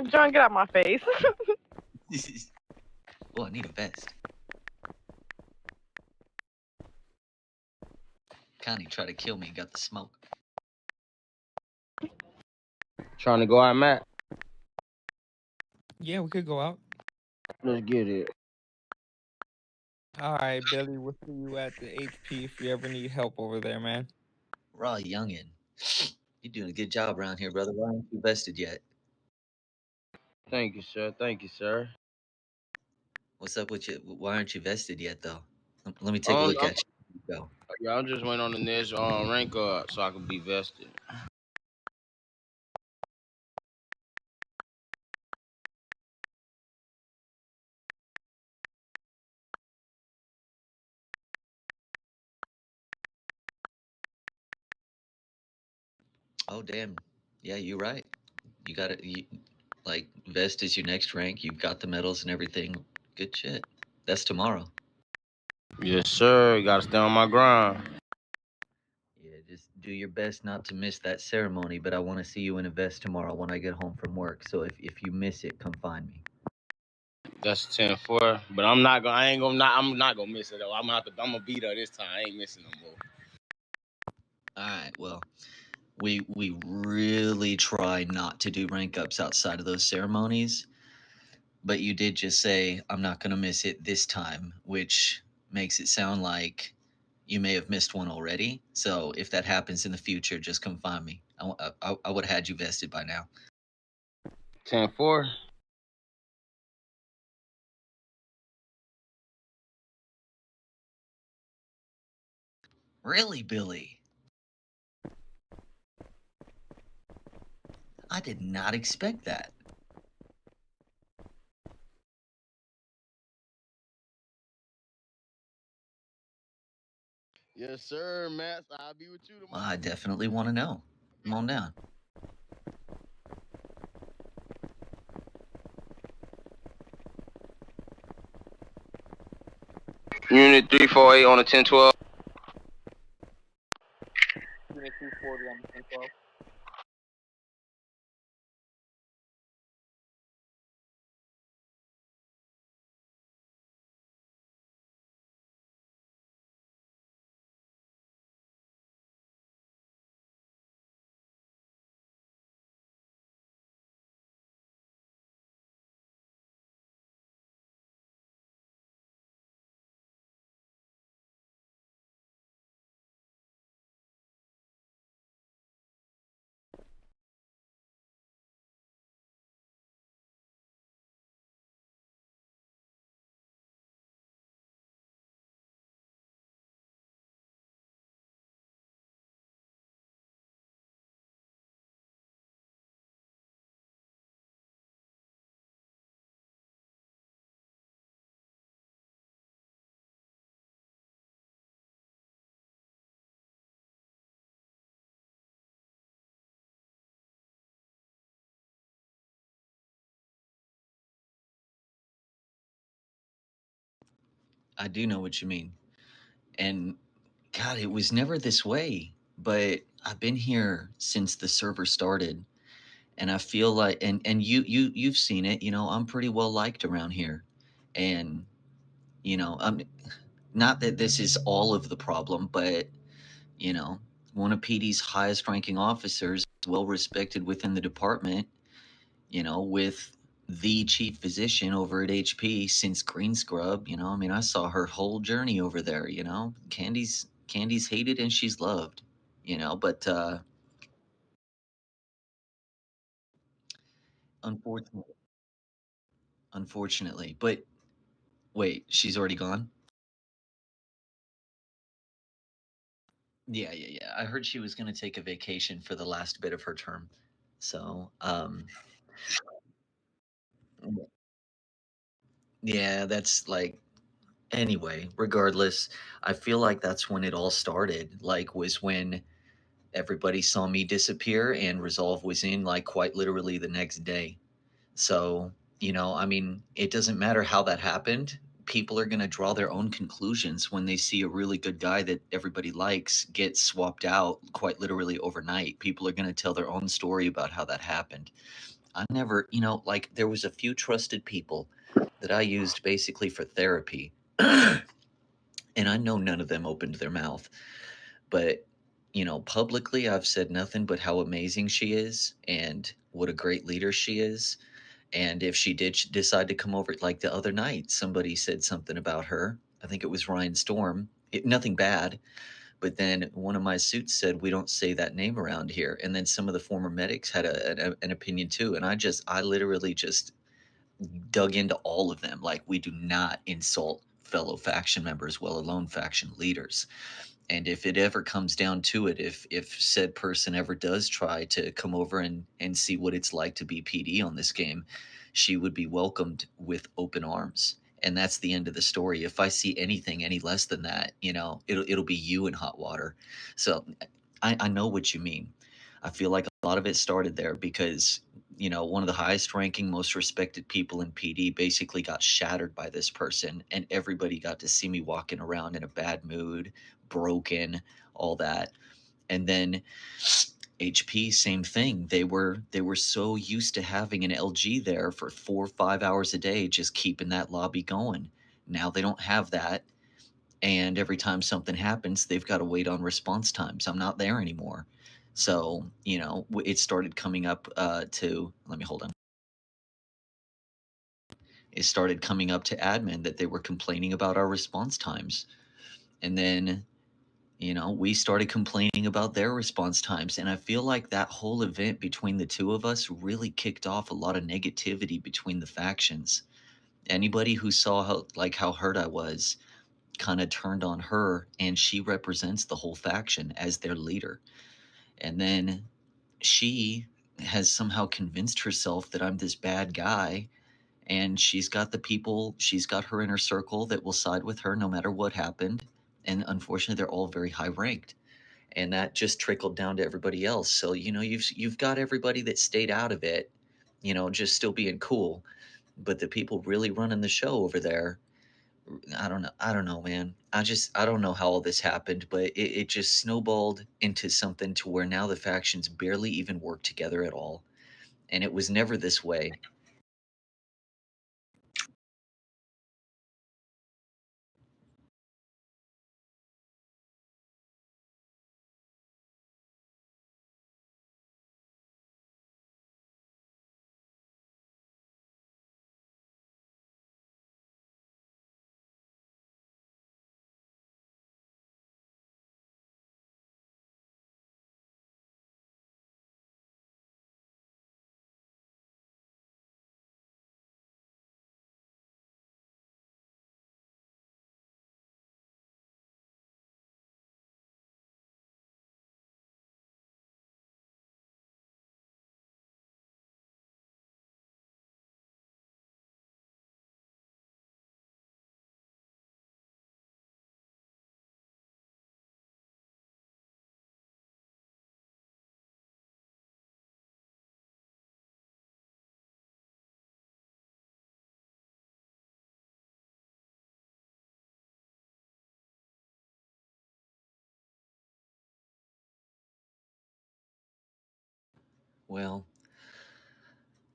John, get out my face. Oh, I need a vest. Connie tried to kill me, got the smoke. Trying to go out, Matt? Yeah, we could go out. Let's get it. All right, Billy, we'll see you at the HP if you ever need help over there, man. Raw youngin. You're doing a good job around here, brother. Why aren't you vested yet? Thank you, sir. Thank you, sir. What's up with you? Why aren't you vested yet, though? Let me take a look at you. Go. Yeah, I'm just waiting on the next rank up so I can be vested. Oh, damn. Yeah, you're right. You got it. Like, vest is your next rank. You've got the medals and everything. Good shit. That's tomorrow. Yes, sir. Gotta stay on my grind. Yeah, just do your best not to miss that ceremony. But I want to see you in a vest tomorrow when I get home from work. So if you miss it, come find me. That's 10-4. But I'm not gonna miss it though. I'm gonna be there this time. I ain't missing no more. All right. Well, we really try not to do rank ups outside of those ceremonies. But you did just say I'm not gonna miss it this time, which makes it sound like you may have missed one already. So if that happens in the future, just come find me. I would have had you vested by now. 10-4. Really, Billy? I did not expect that. Yes, sir, Matt. I'll be with you tomorrow. Well, I definitely want to know. Come on down. Unit 348 on the 1012. Unit 240 on the 1012. I do know what you mean. And God, it was never this way. But I've been here since the server started. And I feel like and you've seen it, I'm pretty well liked around here. And I'm not that this is all of the problem, but you know, one of PD's highest ranking officers, well respected within the department, with the chief physician over at HP since Green Scrub, I mean, I saw her whole journey over there, Candy's hated and she's loved, but unfortunately, but wait, she's already gone? Yeah. I heard she was going to take a vacation for the last bit of her term. So, yeah, that's like, anyway, regardless, I feel like that's when it all started. Like, was when everybody saw me disappear and Resolve was in, like, quite literally the next day. So, I mean, it doesn't matter how that happened. People are going to draw their own conclusions when they see a really good guy that everybody likes get swapped out quite literally overnight. People are going to tell their own story about how that happened. I never, like there was a few trusted people that I used basically for therapy. And I know none of them opened their mouth, but publicly I've said nothing but how amazing she is and what a great leader she is. And if she did decide to come over, like the other night, somebody said something about her. I think it was Ryan Storm. Nothing bad, but then one of my suits said we don't say that name around here. And then some of the former medics had an opinion too. And I literally just dug into all of them. Like, we do not insult fellow faction members, well alone faction leaders. And if it ever comes down to it, if said person ever does try to come over and see what it's like to be PD on this game, she would be welcomed with open arms. And that's the end of the story. If I see anything any less than that, it'll be you in hot water. So I know what you mean. I feel like a lot of it started there because one of the highest ranking, most respected people in PD basically got shattered by this person, and everybody got to see me walking around in a bad mood, broken, all that. And then HP, same thing. They were so used to having an LG there for 4 or 5 hours a day, just keeping that lobby going. Now they don't have that, and every time something happens, they've got to wait on response times. I'm not there anymore. So, it started coming up to, let me hold on. It started coming up to admin that they were complaining about our response times. And then, we started complaining about their response times. And I feel like that whole event between the two of us really kicked off a lot of negativity between the factions. Anybody who saw how hurt I was kind of turned on her, and she represents the whole faction as their leader. And then she has somehow convinced herself that I'm this bad guy, and she's got her inner circle that will side with her no matter what happened. And unfortunately, they're all very high ranked. And that just trickled down to everybody else. So, you've got everybody that stayed out of it, just still being cool. But the people really running the show over there, I don't know, man. I don't know how all this happened, but it just snowballed into something to where now the factions barely even work together at all. And it was never this way. Well,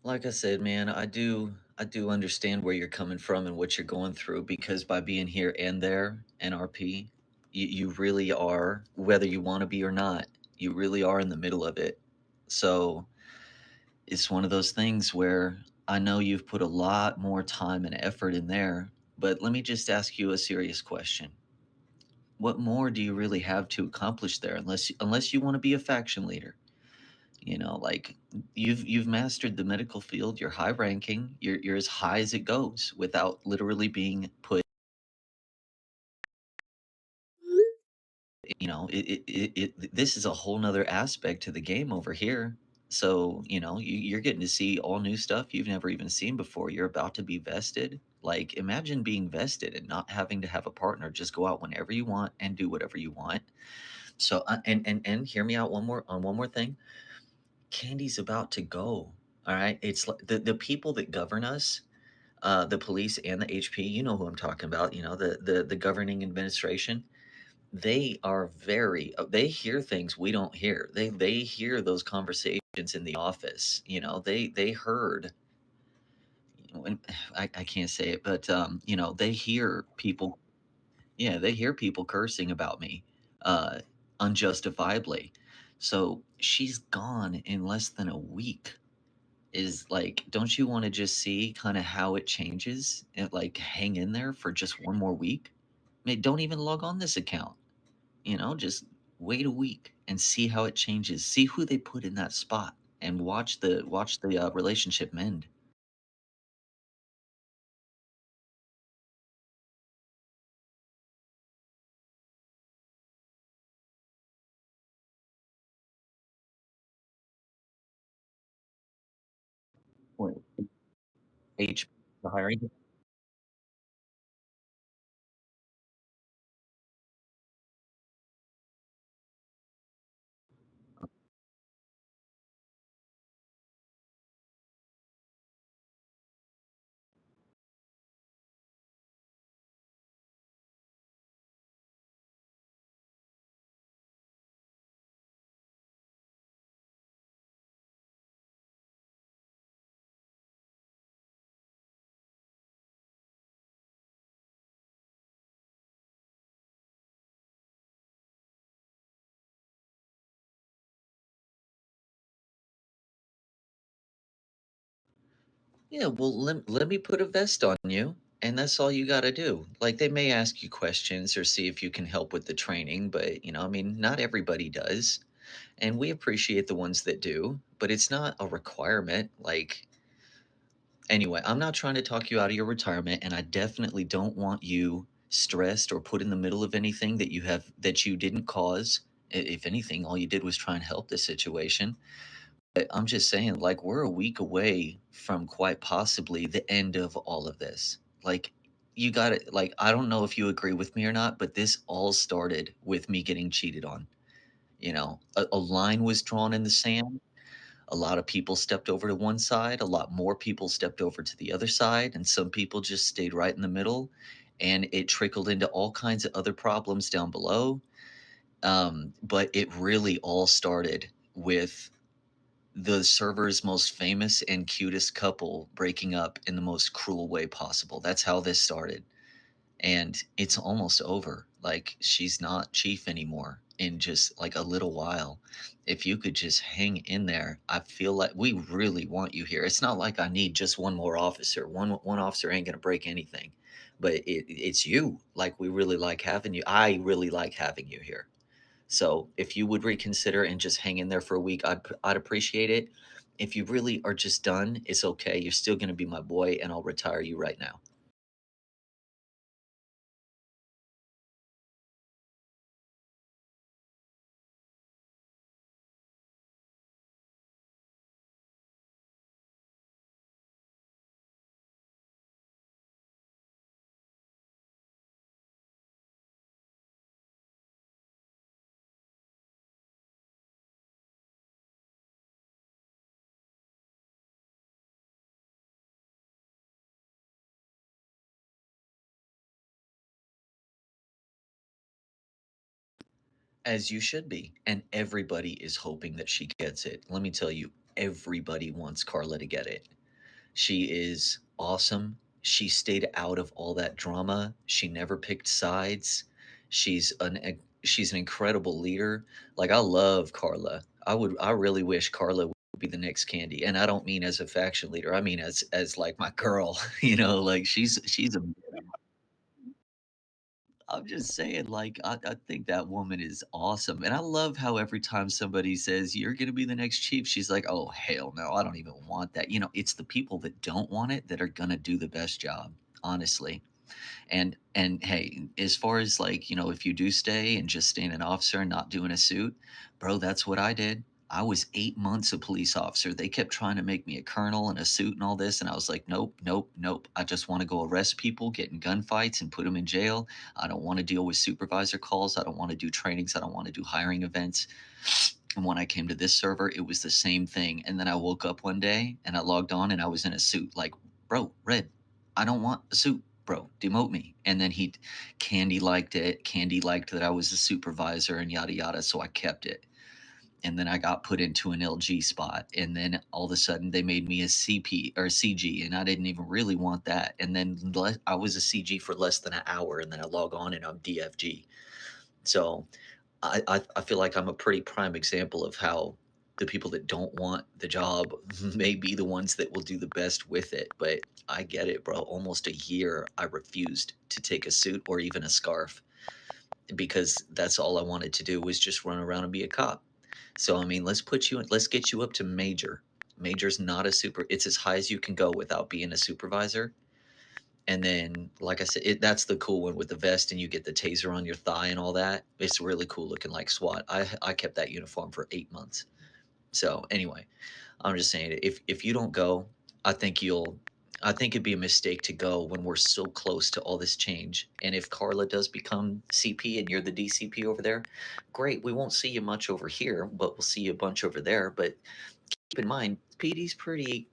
like I said, man, I do understand where you're coming from and what you're going through, because by being here and there, NRP, you really are, whether you want to be or not, you really are in the middle of it. So it's one of those things where I know you've put a lot more time and effort in there, but let me just ask you a serious question. What more do you really have to accomplish there, unless you want to be a faction leader? Like, you've mastered the medical field, you're high ranking, you're as high as it goes without literally being put, this is a whole nother aspect to the game over here. So, you're getting to see all new stuff you've never even seen before. You're about to be vested. Like, imagine being vested and not having to have a partner. Just go out whenever you want and do whatever you want. So, and hear me out one more thing. Candy's about to go. All right. It's like the people that govern us, the police and the HP, you know who I'm talking about, the governing administration. They are very they hear things we don't hear. They hear those conversations in the office, they heard, and I can't say it, but, they hear people. Yeah, they hear people cursing about me, uh, unjustifiably. So, she's gone in less than a week. Is like, don't you wanna just see kinda how it changes and, like, hang in there for just 1 more week? Don't even log on this account, just wait a week and see how it changes. See who they put in that spot and watch the relationship mend. What, H the hiring? Yeah, well, let me put a vest on you, and that's all you gotta do. Like, they may ask you questions or see if you can help with the training, but, I mean, not everybody does, and we appreciate the ones that do, but it's not a requirement. Like, anyway, I'm not trying to talk you out of your retirement, and I definitely don't want you stressed or put in the middle of anything that you didn't cause. If anything, all you did was try and help the situation. But I'm just saying, like, we're a week away from quite possibly the end of all of this. Like, you got it. Like, I don't know if you agree with me or not, but this all started with me getting cheated on. A line was drawn in the sand. A lot of people stepped over to one side, a lot more people stepped over to the other side, and some people just stayed right in the middle. And it trickled into all kinds of other problems down below. But it really all started with the server's most famous and cutest couple breaking up in the most cruel way possible. That's how this started. And it's almost over. Like, she's not chief anymore in just like a little while. If you could just hang in there, I feel like we really want you here. It's not like I need just one more officer. One officer ain't gonna break anything. But it's you. Like, we really like having you. I really like having you here. So if you would reconsider and just hang in there for a week, I'd appreciate it. If you really are just done, it's okay. You're still going to be my boy, and I'll retire you right now. As you should be. And everybody is hoping that she gets it. Let me tell you, everybody wants Carla to get it. She is awesome. She stayed out of all that drama. She never picked sides. She's an incredible leader. Like, I love Carla. I really wish Carla would be the next Candy. And I don't mean as a faction leader. I mean as like my girl, like she's a I'm just saying, like, I think that woman is awesome. And I love how every time somebody says, "You're gonna be the next chief," she's like, "Oh, hell no, I don't even want that." It's the people that don't want it that are gonna do the best job, honestly. And hey, as far as, like, if you do stay and just staying an officer and not doing a suit, bro, that's what I did. I was 8 months a police officer. They kept trying to make me a colonel and a suit and all this, and I was like, nope, nope, nope. I just want to go arrest people, get in gunfights, and put them in jail. I don't want to deal with supervisor calls. I don't want to do trainings. I don't want to do hiring events. And when I came to this server, it was the same thing. And then I woke up one day and I logged on and I was in a suit. Like, bro, Red, I don't want a suit. bro, demote me. And then Candy liked it. Candy liked that I was a supervisor and yada yada, so I kept it. And then I got put into an LG spot, and then all of a sudden they made me a CP or CG, and I didn't even really want that. And then I was a CG for less than an hour, and then I log on and I'm DFG. So I feel like I'm a pretty prime example of how the people that don't want the job may be the ones that will do the best with it. But I get it, bro. Almost a year I refused to take a suit or even a scarf because that's all I wanted to do was just run around and be a cop. So I mean, let's get you up to major. Major's not a super. It's as high as you can go without being a supervisor. And then, like I said, that's the cool one with the vest, and you get the taser on your thigh and all that. It's really cool looking like SWAT. I kept that uniform for 8 months. So anyway, I'm just saying, if you don't go, I think you'll. I think it'd be a mistake to go when we're so close to all this change. And if Carla does become CP and you're the DCP over there, great. We won't see you much over here, but we'll see you a bunch over there. But keep in mind, PD's pretty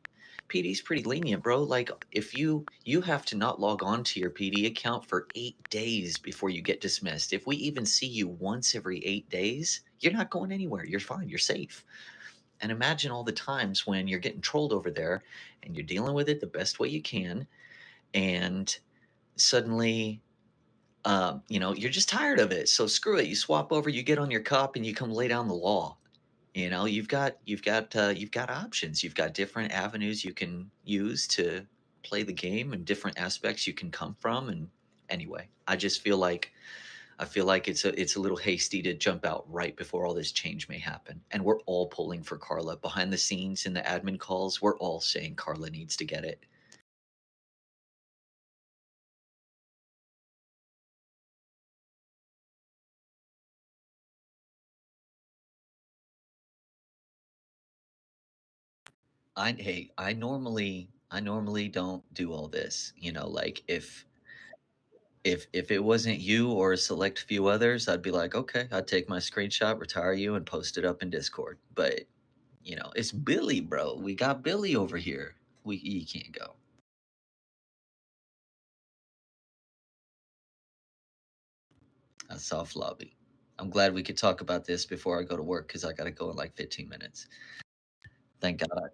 lenient, bro. Like if you have to not log on to your PD account for 8 days before you get dismissed. If we even see you once every 8 days, you're not going anywhere. You're fine. You're safe. And imagine all the times when you're getting trolled over there and you're dealing with it the best way you can, and suddenly you're just tired of it. So screw it. You swap over, you get on your cop, and you come lay down the law. You've got options. You've got different avenues you can use to play the game and different aspects you can come from. And anyway, I feel like it's a little hasty to jump out right before all this change may happen. And we're all pulling for Carla behind the scenes in the admin calls. We're all saying Carla needs to get it. I normally don't do all this. Like if it wasn't you or a select few others, I'd be like, okay, I'd take my screenshot, retire you, and post it up in Discord. But it's Billy, bro. We got Billy over here. You can't go. That's soft lobby. I'm glad we could talk about this before I go to work because I got to go in like 15 minutes. Thank God.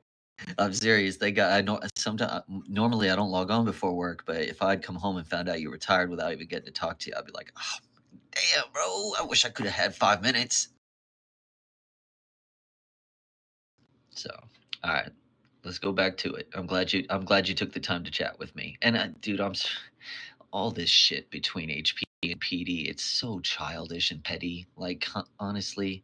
I'm serious. They got. I know. Sometimes normally I don't log on before work, but if I'd come home and found out you retired without even getting to talk to you, I'd be like, oh, damn, bro. I wish I could have had 5 minutes. So, all right, let's go back to it. I'm glad you took the time to chat with me. And dude, all this shit between HP and PD. It's so childish and petty. Like honestly,